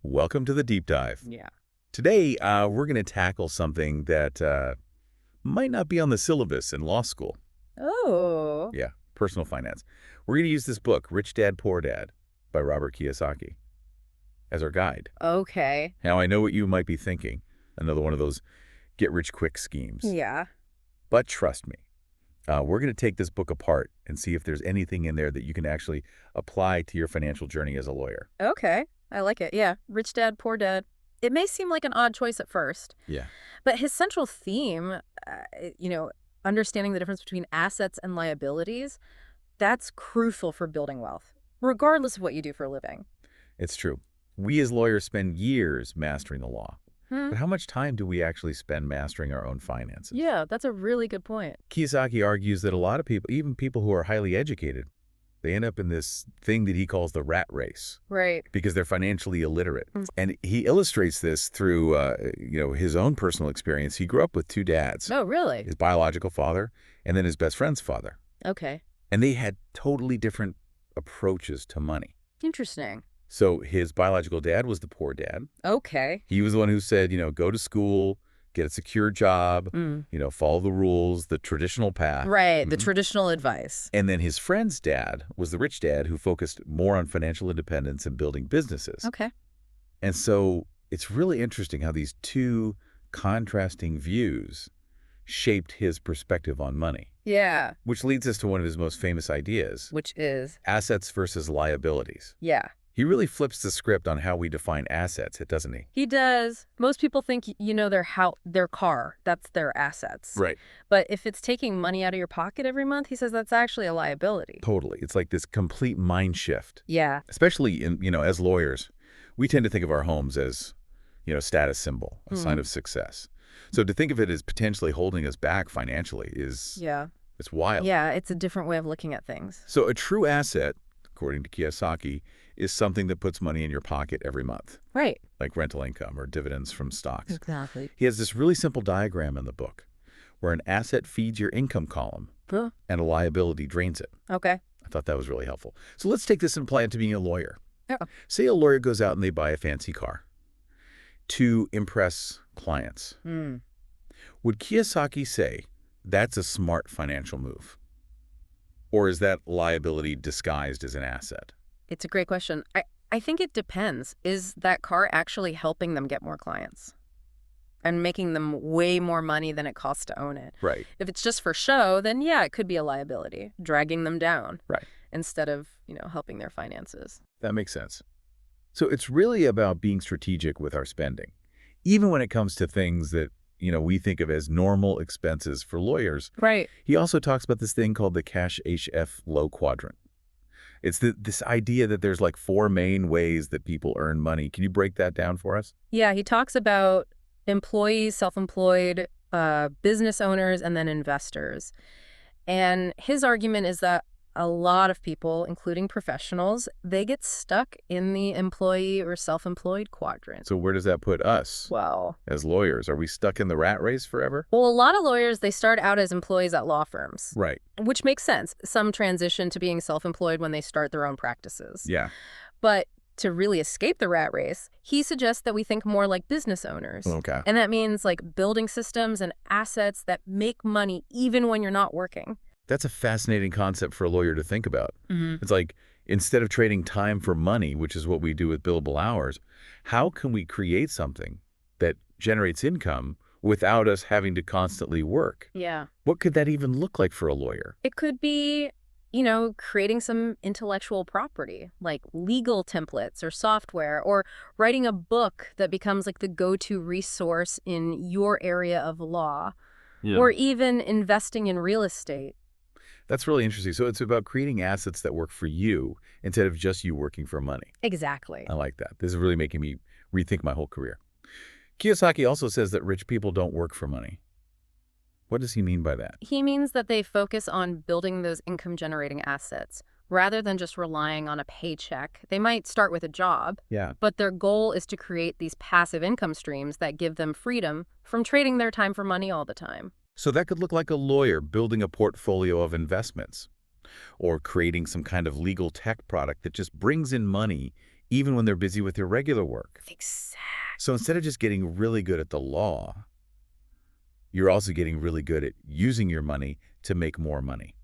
Welcome to the deep dive. Yeah. Today, we're going to tackle something that might not be on the syllabus in law school. Oh, Yeah, personal finance. We're going to use this book, Rich Dad, Poor Dad, by Robert Kiyosaki, as our guide. okay. Now, I know what you might be thinking, another one of those get-rich-quick schemes. Yeah. But trust me, we're going to take this book apart and see if there's anything in there that you can actually apply to your financial journey as a lawyer. Okay. I like it. Yeah. Rich Dad, Poor Dad. It may seem like an odd choice at first, Yeah. but his central theme, understanding the difference between assets and liabilities, that's crucial for building wealth, regardless of what you do for a living. It's true. We as lawyers spend years mastering the law. Hmm. But how much time do we actually spend mastering our own finances? Yeah, that's a really good point. Kiyosaki argues that a lot of people, even people who are highly educated, they end up in this thing that he calls the rat race Right. because they're financially illiterate. Mm. And he illustrates this through, his own personal experience. He grew up with two dads, Oh, really? his biological father and then his best friend's father. Okay. And they had totally different approaches to money. Interesting. So his biological dad was the poor dad. Okay. He was the one who said, go to school, get a secure job, Mm. follow the rules, the traditional path. Right. The Mhm. traditional advice. And then his friend's dad was the rich dad who focused more on financial independence and building businesses. Okay. And so it's really interesting how these two contrasting views shaped his perspective on money, Yeah. which leads us to one of his most famous ideas, Which is, assets versus liabilities. yeah. He really flips the script on how we define assets, doesn't he? He does. Most people think, their car, that's their assets. Right. But if it's taking money out of your pocket every month, he says that's actually a liability. Totally. It's like this complete mind shift. Yeah. Especially as lawyers, we tend to think of our homes as, status symbol, a sign of success. So to think of it as potentially holding us back financially it's wild. Yeah, it's a different way of looking at things. So a true asset, according to Kiyosaki, is something that puts money in your pocket every month, Right. like rental income or dividends from stocks. Exactly. He has this really simple diagram in the book where an asset feeds your income column Huh. and a liability drains it. Okay. I thought that was really helpful. So let's take this and apply it to being a lawyer. Yeah. Say a lawyer goes out and they buy a fancy car to impress clients. Mm. Would Kiyosaki say that's a smart financial move? Or is that liability disguised as an asset? It's a great question. I think it depends. Is that car actually helping them get more clients and making them way more money than it costs to own it? Right. If it's just for show, then yeah, it could be a liability, dragging them down. Right. Instead of, helping their finances. That makes sense. So it's really about being strategic with our spending, even when it comes to things that, we think of as normal expenses for lawyers. Right. He also talks about this thing called the CASHFLOW Quadrant. It's this idea that there's like four main ways that people earn money. Can you break that down for us? Yeah, he talks about employees, self-employed, business owners, and then investors. And his argument is that a lot of people, including professionals, they get stuck in the employee or self-employed quadrant. So where does that put us Well, as lawyers? Are we stuck in the rat race forever? a lot of lawyers, they start out as employees at law firms, Right. which makes sense. Some transition to being self-employed when they start their own practices. Yeah. But to really escape the rat race, he suggests that we think more like business owners. Okay. And that means like building systems and assets that make money even when you're not working. That's a fascinating concept for a lawyer to think about. Mm-hmm. It's like, instead of trading time for money, which is what we do with billable hours, how can we create something that generates income without us having to constantly work? Yeah. What could that even look like for a lawyer? It could be, creating some intellectual property, like legal templates or software, or writing a book that becomes like the go-to resource in your area of law, or even investing in real estate. That's really interesting. So it's about creating assets that work for you instead of just you working for money. Exactly. I like that. This is really making me rethink my whole career. Kiyosaki also says that rich people don't work for money. What does he mean by that? He means that they focus on building those income-generating assets rather than just relying on a paycheck. They might start with a job, Yeah. but their goal is to create these passive income streams that give them freedom from trading their time for money all the time. So that could look like a lawyer building a portfolio of investments or creating some kind of legal tech product that just brings in money even when they're busy with their regular work. Exactly. So instead of just getting really good at the law, you're also getting really good at using your money to make more money.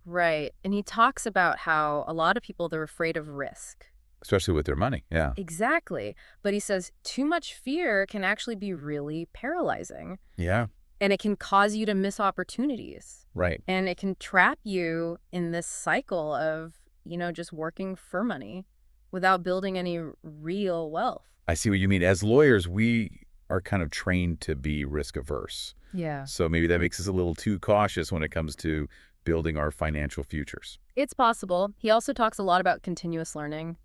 Right. And he talks about how a lot of people, they're afraid of risk. Especially with their money, yeah. Exactly. But he says too much fear can actually be really paralyzing. Yeah. And it can cause you to miss opportunities. Right. And it can trap you in this cycle of, just working for money without building any real wealth. I see what you mean. As lawyers, we are kind of trained to be risk averse. Yeah. So maybe that makes us a little too cautious when it comes to building our financial futures. It's possible. He also talks a lot about continuous learning,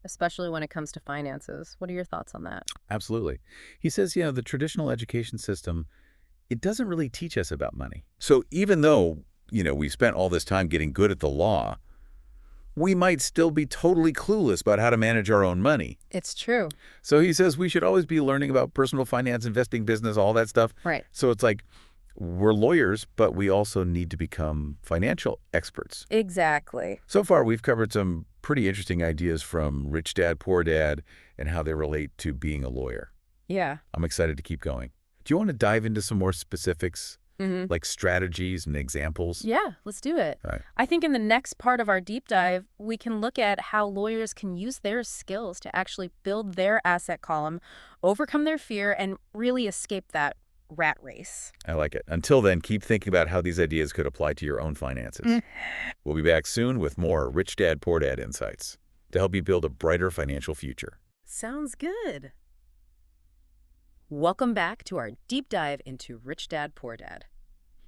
especially when it comes to finances. What are your thoughts on that? Absolutely. He says, the traditional education system, it doesn't really teach us about money. So even though, we spent all this time getting good at the law, we might still be totally clueless about how to manage our own money. It's true. So he says we should always be learning about personal finance, investing, business, all that stuff. Right. So it's like we're lawyers, but we also need to become financial experts. Exactly. So far, we've covered some pretty interesting ideas from Rich Dad, Poor Dad, and how they relate to being a lawyer. Yeah. I'm excited to keep going. Do you want to dive into some more specifics, like strategies and examples? Yeah, let's do it. All right. I think in the next part of our deep dive, we can look at how lawyers can use their skills to actually build their asset column, overcome their fear, and really escape that rat race. I like it. Until then, keep thinking about how these ideas could apply to your own finances. We'll be back soon with more Rich Dad, Poor Dad insights to help you build a brighter financial future. Sounds good. Welcome back to our deep dive into Rich Dad, Poor Dad.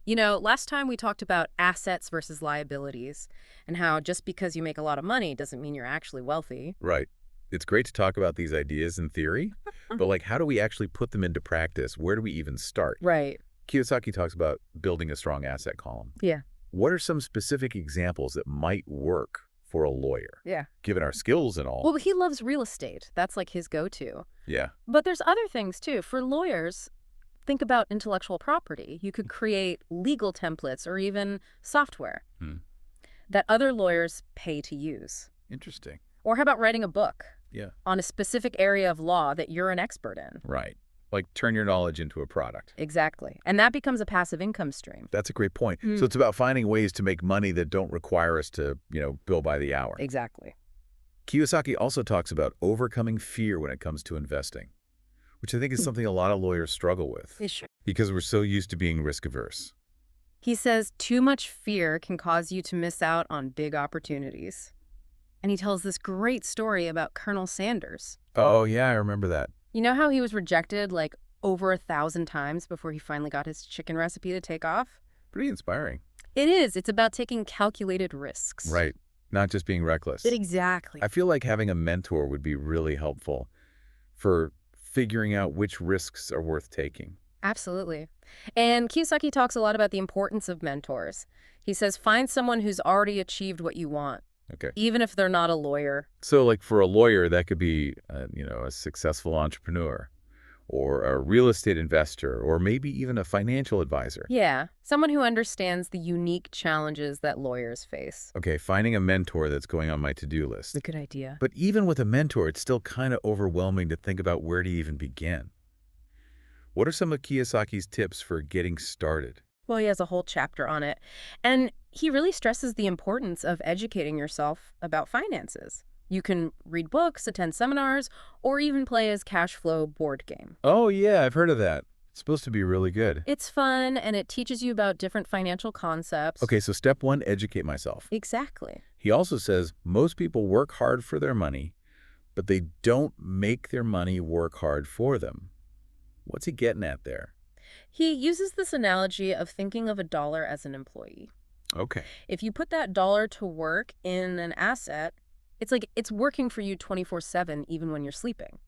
Last time we talked about assets versus liabilities and how just because you make a lot of money doesn't mean you're actually wealthy. Right. It's great to talk about these ideas in theory, but how do we actually put them into practice? Where do we even start? Right. Kiyosaki talks about building a strong asset column. Yeah. What are some specific examples that might work for a lawyer? Yeah. Given our skills and all. Well, he loves real estate. That's like his go-to. Yeah. But there's other things too. For lawyers, think about intellectual property. You could create legal templates or even software that other lawyers pay to use. Interesting. Or how about writing a book? Yeah. On a specific area of law that you're an expert in. Right. Like turn your knowledge into a product. Exactly. And that becomes a passive income stream. That's a great point. So it's about finding ways to make money that don't require us to, bill by the hour. Exactly. Kiyosaki also talks about overcoming fear when it comes to investing, which I think is something a lot of lawyers struggle with because we're so used to being risk averse. He says too much fear can cause you to miss out on big opportunities. And he tells this great story about Colonel Sanders. Oh, yeah, I remember that. You know how he was rejected over 1,000 times before he finally got his chicken recipe to take off? Pretty inspiring. It is. It's about taking calculated risks. Right. Not just being reckless. Exactly. I feel like having a mentor would be really helpful for figuring out which risks are worth taking. Absolutely. And Kiyosaki talks a lot about the importance of mentors. He says, find someone who's already achieved what you want. Okay. Even if they're not a lawyer. So for a lawyer, that could be, a successful entrepreneur or a real estate investor or maybe even a financial advisor. Yeah. Someone who understands the unique challenges that lawyers face. Okay. Finding a mentor that's going on my to-do list. A good idea. But even with a mentor, it's still kind of overwhelming to think about where to even begin. What are some of Kiyosaki's tips for getting started? Well, he has a whole chapter on it. And he really stresses the importance of educating yourself about finances. You can read books, attend seminars, or even play his CASHFLOW board game. Oh, yeah, I've heard of that. It's supposed to be really good. It's fun, and it teaches you about different financial concepts. Okay, so step one, educate myself. Exactly. He also says most people work hard for their money, but they don't make their money work hard for them. What's he getting at there? He uses this analogy of thinking of a dollar as an employee. Okay. If you put that dollar to work in an asset, it's like it's working for you 24/7 even when you're sleeping.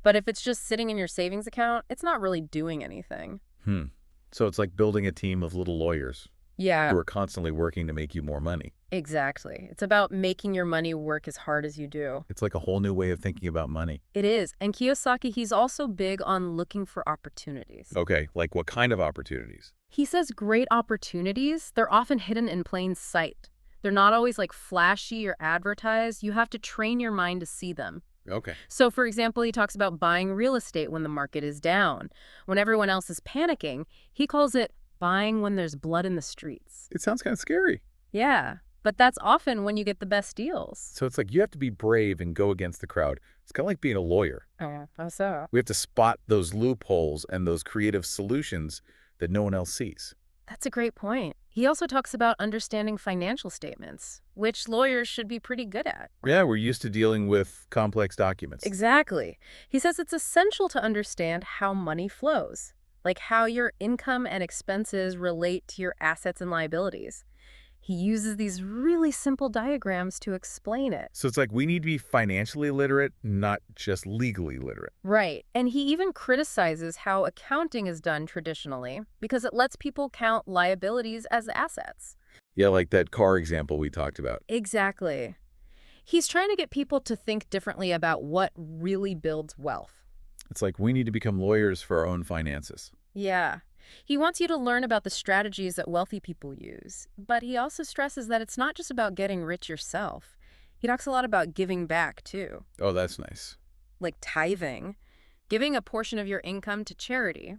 But if it's just sitting in your savings account, it's not really doing anything. So it's like building a team of little lawyers who are constantly working to make you more money. Exactly. It's about making your money work as hard as you do. It's like a whole new way of thinking about money. It is. And Kiyosaki, he's also big on looking for opportunities. Okay, like what kind of opportunities? He says great opportunities, they're often hidden in plain sight. They're not always flashy or advertised. You have to train your mind to see them. Okay. So, for example, he talks about buying real estate when the market is down. When everyone else is panicking, he calls it buying when there's blood in the streets. It sounds kind of scary. Yeah, but that's often when you get the best deals. So it's like you have to be brave and go against the crowd. It's kind of like being a lawyer. Oh, how so? We have to spot those loopholes and those creative solutions that no one else sees. That's a great point. He also talks about understanding financial statements, which lawyers should be pretty good at. Yeah, we're used to dealing with complex documents. Exactly. He says it's essential to understand how money flows, like how your income and expenses relate to your assets and liabilities. He uses these really simple diagrams to explain it. So it's like we need to be financially literate, not just legally literate. Right. And he even criticizes how accounting is done traditionally because it lets people count liabilities as assets. Yeah, like that car example we talked about. Exactly. He's trying to get people to think differently about what really builds wealth. It's like we need to become lawyers for our own finances. Yeah. He wants you to learn about the strategies that wealthy people use, but he also stresses that it's not just about getting rich yourself. He talks a lot about giving back, too, Oh, that's nice. like tithing, giving a portion of your income to charity.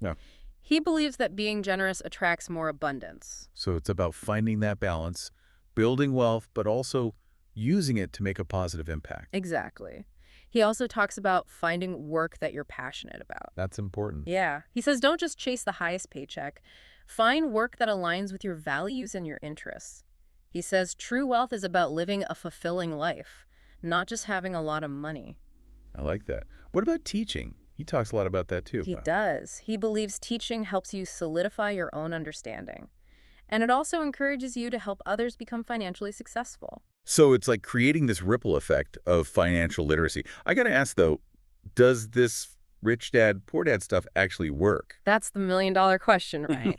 Yeah. He believes that being generous attracts more abundance. So it's about finding that balance, building wealth, but also using it to make a positive impact. Exactly. He also talks about finding work that you're passionate about. That's important. Yeah. He says don't just chase the highest paycheck. Find work that aligns with your values and your interests. He says true wealth is about living a fulfilling life, not just having a lot of money. I like that. What about teaching? He talks a lot about that too. He does. He believes teaching helps you solidify your own understanding. And it also encourages you to help others become financially successful. So it's like creating this ripple effect of financial literacy. I got to ask though, does this rich dad, poor dad stuff actually work? That's the million-dollar question, right?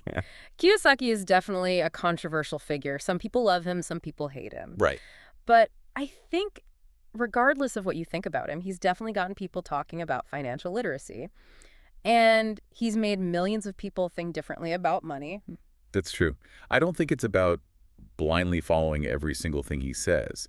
Kiyosaki is definitely a controversial figure. Some people love him, some people hate him. Right. But I think regardless of what you think about him, he's definitely gotten people talking about financial literacy. And he's made millions of people think differently about money. That's true. I don't think it's about blindly following every single thing he says,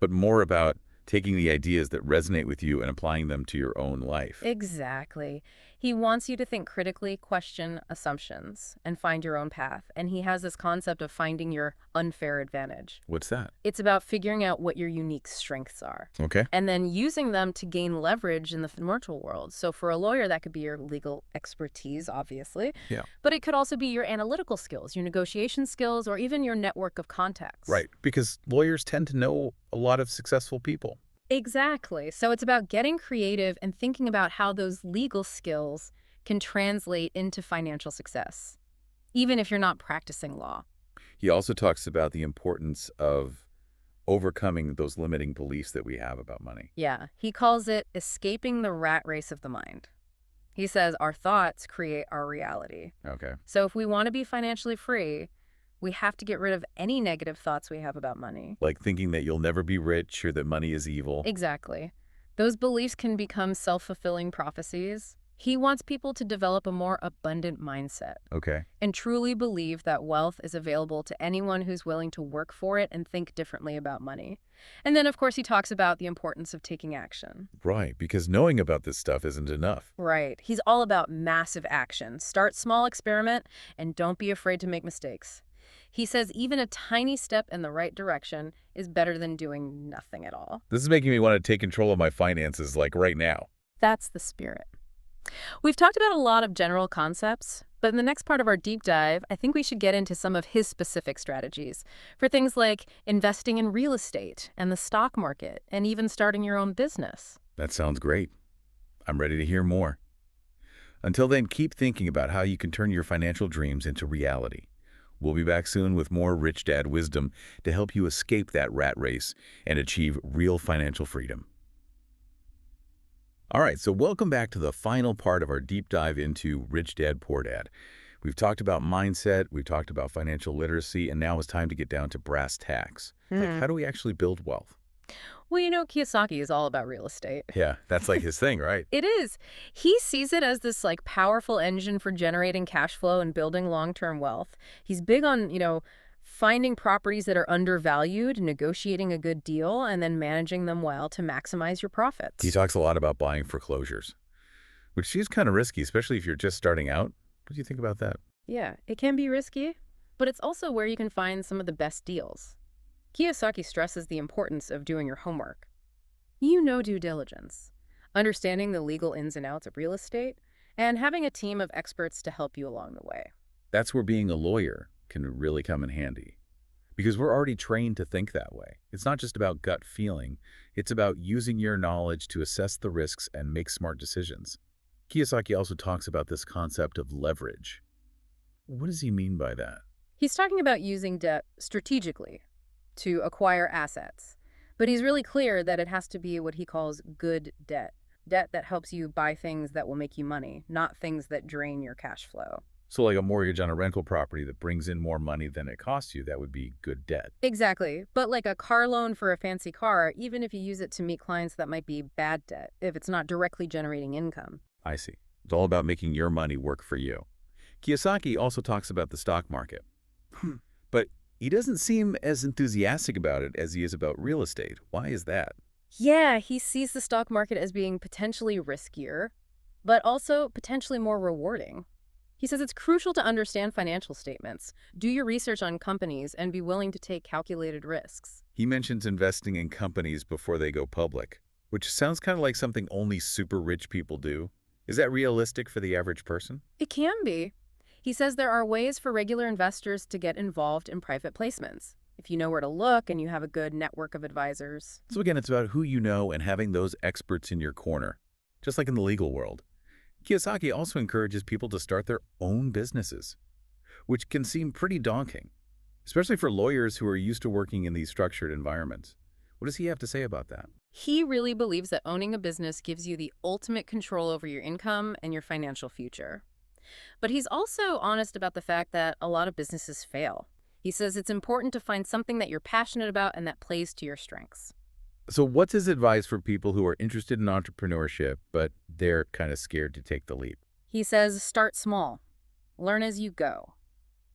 but more about taking the ideas that resonate with you and applying them to your own life. Exactly. He wants you to think critically, question assumptions, and find your own path. And he has this concept of finding your unfair advantage. What's that? It's about figuring out what your unique strengths are. Okay. And then using them to gain leverage in the financial world. So for a lawyer, that could be your legal expertise, obviously. Yeah. But it could also be your analytical skills, your negotiation skills, or even your network of contacts. Right. Because lawyers tend to know a lot of successful people. Exactly. So it's about getting creative and thinking about how those legal skills can translate into financial success, even if you're not practicing law. He also talks about the importance of overcoming those limiting beliefs that we have about money. Yeah, he calls it escaping the rat race of the mind. He says our thoughts create our reality. Okay. So if we want to be financially free, we have to get rid of any negative thoughts we have about money. Like thinking that you'll never be rich or that money is evil. Exactly. Those beliefs can become self-fulfilling prophecies. He wants people to develop a more abundant mindset Okay. and truly believe that wealth is available to anyone who's willing to work for it and think differently about money. And then, of course, he talks about the importance of taking action. Right, because knowing about this stuff isn't enough. Right. He's all about massive action. Start small, experiment, and don't be afraid to make mistakes. He says even a tiny step in the right direction is better than doing nothing at all. This is making me want to take control of my finances, like right now. That's the spirit. We've talked about a lot of general concepts, but in the next part of our deep dive, I think we should get into some of his specific strategies for things like investing in real estate and the stock market and even starting your own business. That sounds great. I'm ready to hear more. Until then, keep thinking about how you can turn your financial dreams into reality. We'll be back soon with more Rich Dad wisdom to help you escape that rat race and achieve real financial freedom. All right, so welcome back to the final part of our deep dive into Rich Dad, Poor Dad. We've talked about mindset, we've talked about financial literacy, and now it's time to get down to brass tacks. Like, how do we actually build wealth? Well, you know, Kiyosaki is all about real estate. Yeah, that's like his thing, right? It is. He sees it as this powerful engine for generating cash flow and building long-term wealth. He's big on, finding properties that are undervalued, negotiating a good deal, and then managing them well to maximize your He profits. talks a lot about buying foreclosures, which seems kind of risky, especially if you're just starting out. What do you think about that? Yeah, it can be risky, but it's also where you can find some of the best deals. Kiyosaki stresses the importance of doing your homework. Due diligence, understanding the legal ins and outs of real estate, and having a team of experts to help you along the way. That's where being a lawyer can really come in handy. Because we're already trained to think that way. It's not just about gut feeling. It's about using your knowledge to assess the risks and make smart decisions. Kiyosaki also talks about this concept of leverage. What does he mean by that? He's talking about using debt strategically to acquire assets, but he's really clear that it has to be what he calls good debt. Debt that helps you buy things that will make you money, not things that drain your cash flow. So like a mortgage on a rental property that brings in more money than it costs you, that would be good debt. Exactly. But like a car loan for a fancy car, even if you use it to meet clients, that might be bad debt if it's not directly generating income. I see. It's all about making your money work for you. Kiyosaki also talks about the stock market. But he doesn't seem as enthusiastic about it as he is about real estate. Why is that? Yeah, he sees the stock market as being potentially riskier, but also potentially more rewarding. He says it's crucial to understand financial statements, do your research on companies, and be willing to take calculated risks. He mentions investing in companies before they go public, which sounds kind of like something only super rich people do. Is that realistic for the average person? It can be. He says there are ways for regular investors to get involved in private placements, if you know where to look and you have a good network of advisors. So again, it's about who you know and having those experts in your corner, just like in the legal world. Kiyosaki also encourages people to start their own businesses, which can seem pretty daunting, especially for lawyers who are used to working in these structured environments. What does he have to say about that? He really believes that owning a business gives you the ultimate control over your income and your financial future. But he's also honest about the fact that a lot of businesses fail. He says it's important to find something that you're passionate about and that plays to your strengths. So what's his advice for people who are interested in entrepreneurship, but they're kind of scared to take the leap? He says start small, learn as you go,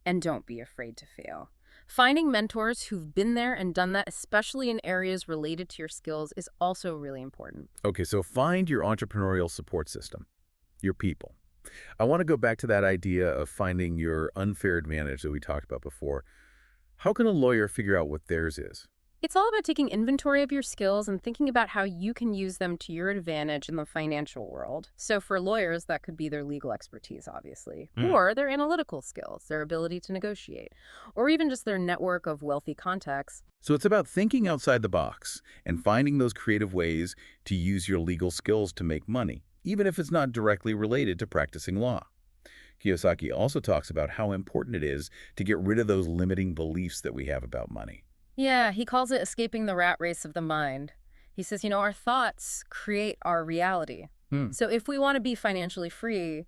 and don't be afraid to fail. Finding mentors who've been there and done that, especially in areas related to your skills, is also really important. Okay, so find your entrepreneurial support system, your people. I want to go back to that idea of finding your unfair advantage that we talked about before. How can a lawyer figure out what theirs is? It's all about taking inventory of your skills and thinking about how you can use them to your advantage in the financial world. So for lawyers, that could be their legal expertise, obviously, or their analytical skills, their ability to negotiate, or even just their network of wealthy contacts. So it's about thinking outside the box and finding those creative ways to use your legal skills to make money, even if it's not directly related to practicing law. Kiyosaki also talks about how important it is to get rid of those limiting beliefs that we have about money. Yeah, he calls it escaping the rat race of the mind. He says, our thoughts create our reality. So if we want to be financially free,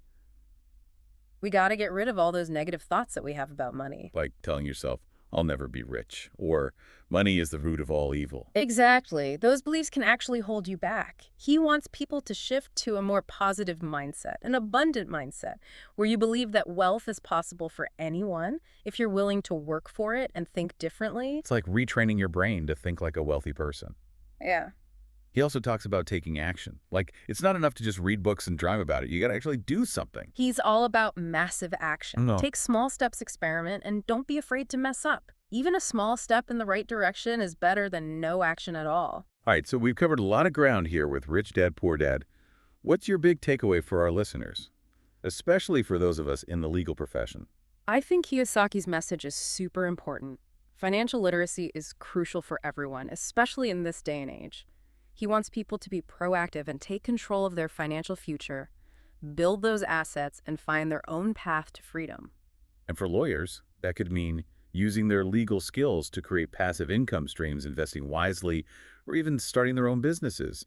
we got to get rid of all those negative thoughts that we have about money. Like telling yourself, I'll never be rich, or money is the root of all evil. Exactly. Those beliefs can actually hold you back. He wants people to shift to a more positive mindset, an abundant mindset, where you believe that wealth is possible for anyone if you're willing to work for it and think differently. It's like retraining your brain to think like a wealthy person. Yeah. He also talks about taking action. Like, it's not enough to just read books and drive about it. You got to actually do something. He's all about massive action. No. Take small steps, experiment, and don't be afraid to mess up. Even a small step in the right direction is better than no action at all. All right, so we've covered a lot of ground here with Rich Dad, Poor Dad. What's your big takeaway for our listeners, especially for those of us in the legal profession? I think Kiyosaki's message is super important. Financial literacy is crucial for everyone, especially in this day and age. He wants people to be proactive and take control of their financial future, build those assets, and find their own path to freedom. And for lawyers, that could mean using their legal skills to create passive income streams, investing wisely, or even starting their own businesses.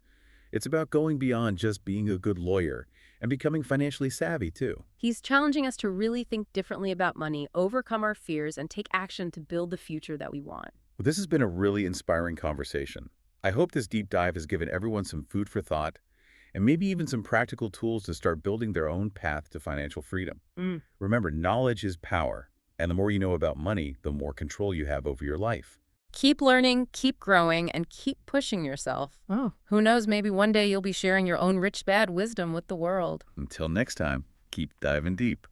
It's about going beyond just being a good lawyer and becoming financially savvy, too. He's challenging us to really think differently about money, overcome our fears, and take action to build the future that we want. Well, this has been a really inspiring conversation. I hope this deep dive has given everyone some food for thought and maybe even some practical tools to start building their own path to financial freedom. Remember, knowledge is power, And the more you know about money, the more control you have over your life. Keep learning, keep growing, and keep pushing yourself. Oh, who knows, maybe one day you'll be sharing your own rich dad wisdom with the world. Until next time, keep diving deep.